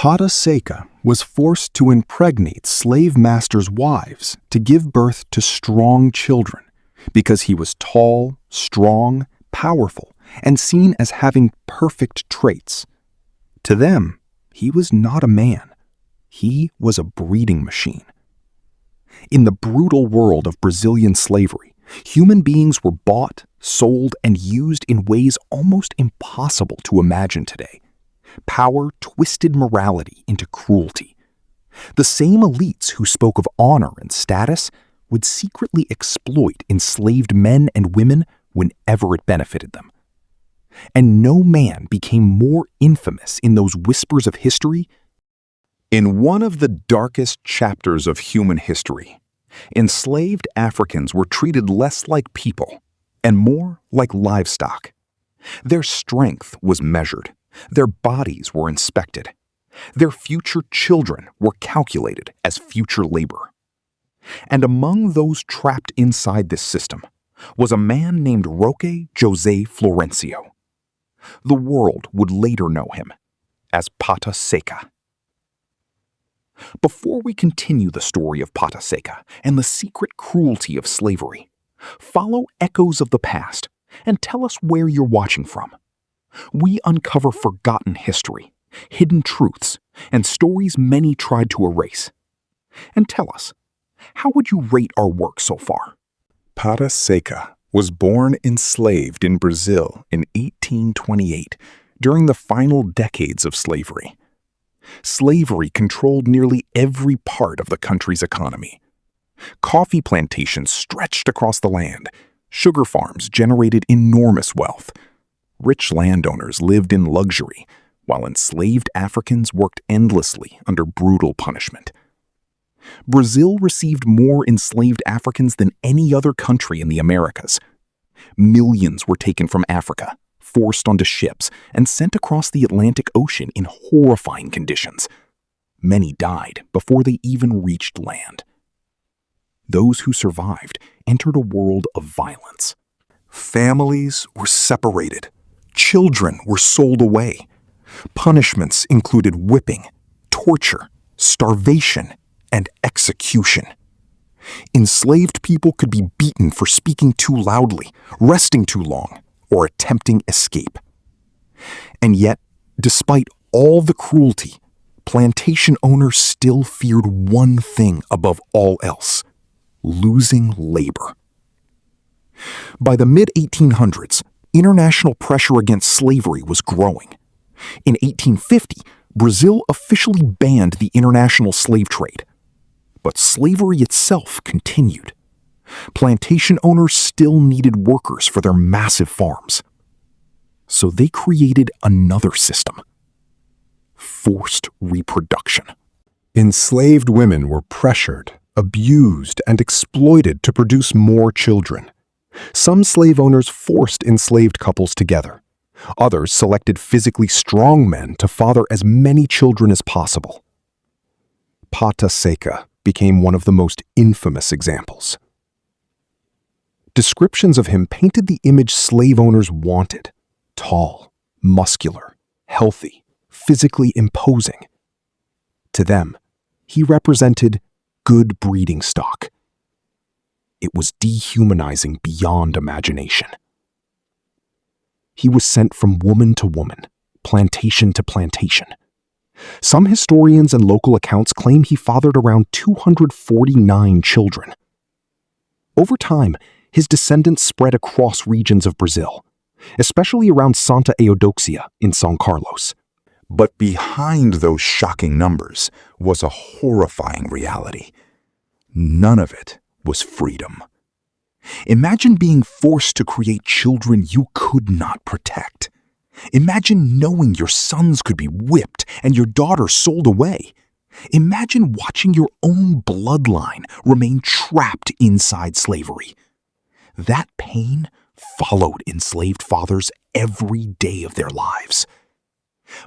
Pata Seca was forced to impregnate slave masters' wives to give birth to strong children because he was tall, strong, powerful, and seen as having perfect traits. To them, he was not a man. He was a breeding machine. In the brutal world of Brazilian slavery, human beings were bought, sold, and used in ways almost impossible to imagine today. Power twisted morality into cruelty. The same elites who spoke of honor and status would secretly exploit enslaved men and women whenever it benefited them. And no man became more infamous in those whispers of history. In one of the darkest chapters of human history, enslaved Africans were treated less like people and more like livestock. Their strength was measured. Their bodies were inspected. Their future children were calculated as future labor. And among those trapped inside this system was a man named Roque José Florencio. The world would later know him as Pata Seca. Before we continue the story of Pata Seca and the secret cruelty of slavery, follow echoes of the past and tell us where you're watching from. We uncover forgotten history, hidden truths, and stories many tried to erase. And tell us, how would you rate our work so far? Pata Seca was born enslaved in Brazil in 1828 during the final decades of slavery. Slavery controlled nearly every part of the country's economy. Coffee plantations stretched across the land. Sugar farms generated enormous wealth. Rich landowners lived in luxury, while enslaved Africans worked endlessly under brutal punishment. Brazil received more enslaved Africans than any other country in the Americas. Millions were taken from Africa, forced onto ships, and sent across the Atlantic Ocean in horrifying conditions. Many died before they even reached land. Those who survived entered a world of violence. Families were separated. Children were sold away. Punishments included whipping, torture, starvation, and execution. Enslaved people could be beaten for speaking too loudly, resting too long, or attempting escape. And yet, despite all the cruelty, plantation owners still feared one thing above all else: losing labor. By the mid-1800s, international pressure against slavery was growing. In 1850, Brazil officially banned the international slave trade. But slavery itself continued. Plantation owners still needed workers for their massive farms. So they created another system: forced reproduction. Enslaved women were pressured, abused, and exploited to produce more children. Some slave owners forced enslaved couples together. Others selected physically strong men to father as many children as possible. Pata Seca became one of the most infamous examples. Descriptions of him painted the image slave owners wanted: tall, muscular, healthy, physically imposing. To them, he represented good breeding stock. It was dehumanizing beyond imagination. He was sent from woman to woman, plantation to plantation. Some historians and local accounts claim he fathered around 249 children. Over time, his descendants spread across regions of Brazil, especially around Santa Eudoxia in São Carlos. But behind those shocking numbers was a horrifying reality. None of it was freedom. Imagine being forced to create children you could not protect. Imagine knowing your sons could be whipped and your daughter sold away. Imagine watching your own bloodline remain trapped inside slavery. That pain followed enslaved fathers every day of their lives.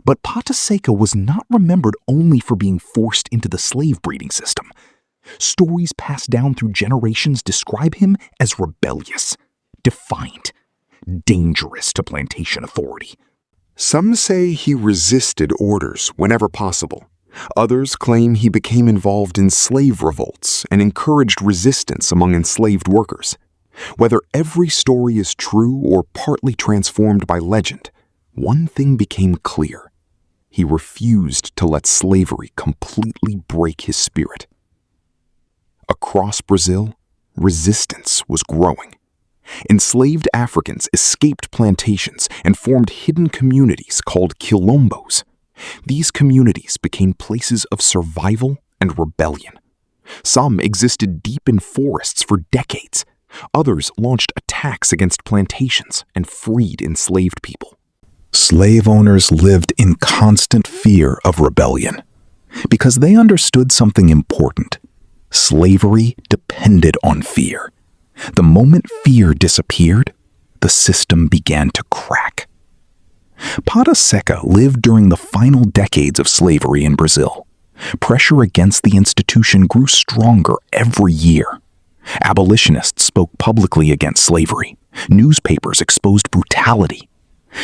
But Pata Seca was not remembered only for being forced into the slave breeding system. Stories passed down through generations describe him as rebellious, defiant, dangerous to plantation authority. Some say he resisted orders whenever possible. Others claim he became involved in slave revolts and encouraged resistance among enslaved workers. Whether every story is true or partly transformed by legend, one thing became clear. He refused to let slavery completely break his spirit. Across Brazil, resistance was growing. Enslaved Africans escaped plantations and formed hidden communities called quilombos. These communities became places of survival and rebellion. Some existed deep in forests for decades. Others launched attacks against plantations and freed enslaved people. Slave owners lived in constant fear of rebellion because they understood something important. Slavery depended on fear. The moment fear disappeared, the system began to crack. Pata Seca lived during the final decades of slavery in Brazil. Pressure against the institution grew stronger every year. Abolitionists spoke publicly against slavery. Newspapers exposed brutality.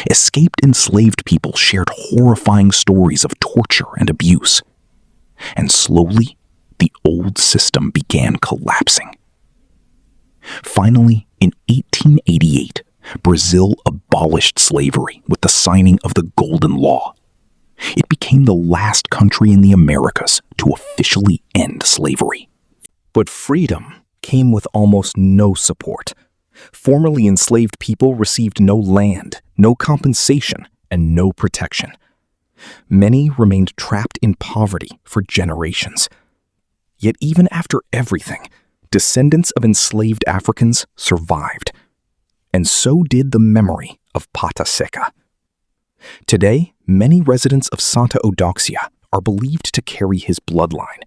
Escaped enslaved people shared horrifying stories of torture and abuse. And slowly, the old system began collapsing. Finally, in 1888, Brazil abolished slavery with the signing of the Golden Law. It became the last country in the Americas to officially end slavery. But freedom came with almost no support. Formerly enslaved people received no land, no compensation, and no protection. Many remained trapped in poverty for generations. Yet even after everything, descendants of enslaved Africans survived. And so did the memory of Pata Seca. Today, many residents of Santa Eudoxia are believed to carry his bloodline.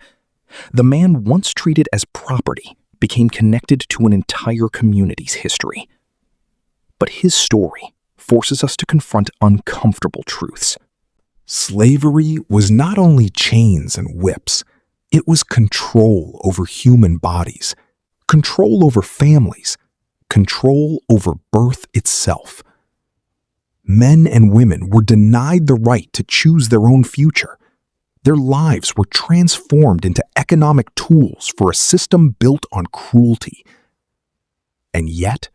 The man once treated as property became connected to an entire community's history. But his story forces us to confront uncomfortable truths. Slavery was not only chains and whips, it was control over human bodies, control over families, control over birth itself. Men and women were denied the right to choose their own future. Their lives were transformed into economic tools for a system built on cruelty. And yet,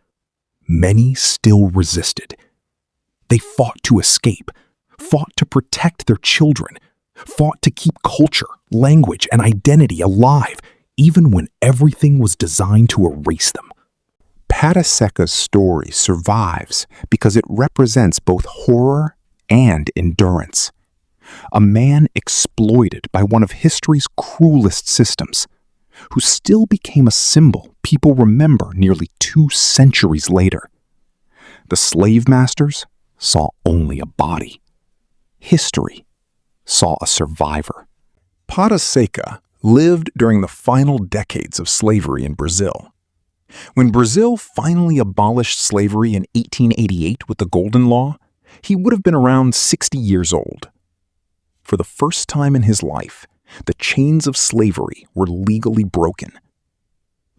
many still resisted. They fought to escape, fought to protect their children, fought to keep culture, language, and identity alive, even when everything was designed to erase them. Pata Seca's story survives because it represents both horror and endurance. A man exploited by one of history's cruelest systems, who still became a symbol people remember nearly 2 centuries later. The slave masters saw only a body. History saw a survivor. Pata Seca lived during the final decades of slavery in Brazil. When Brazil finally abolished slavery in 1888 with the Golden Law, he would have been around 60 years old. For the first time in his life, the chains of slavery were legally broken.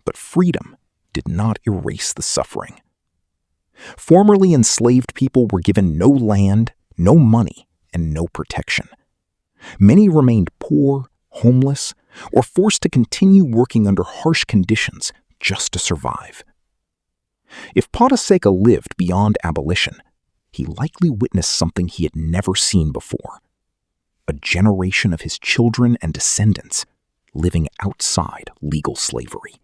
But freedom did not erase the suffering. Formerly enslaved people were given no land, no money, and no protection. Many remained poor, homeless, or forced to continue working under harsh conditions just to survive. If Pata Seca lived beyond abolition, he likely witnessed something he had never seen before. A generation of his children and descendants living outside legal slavery.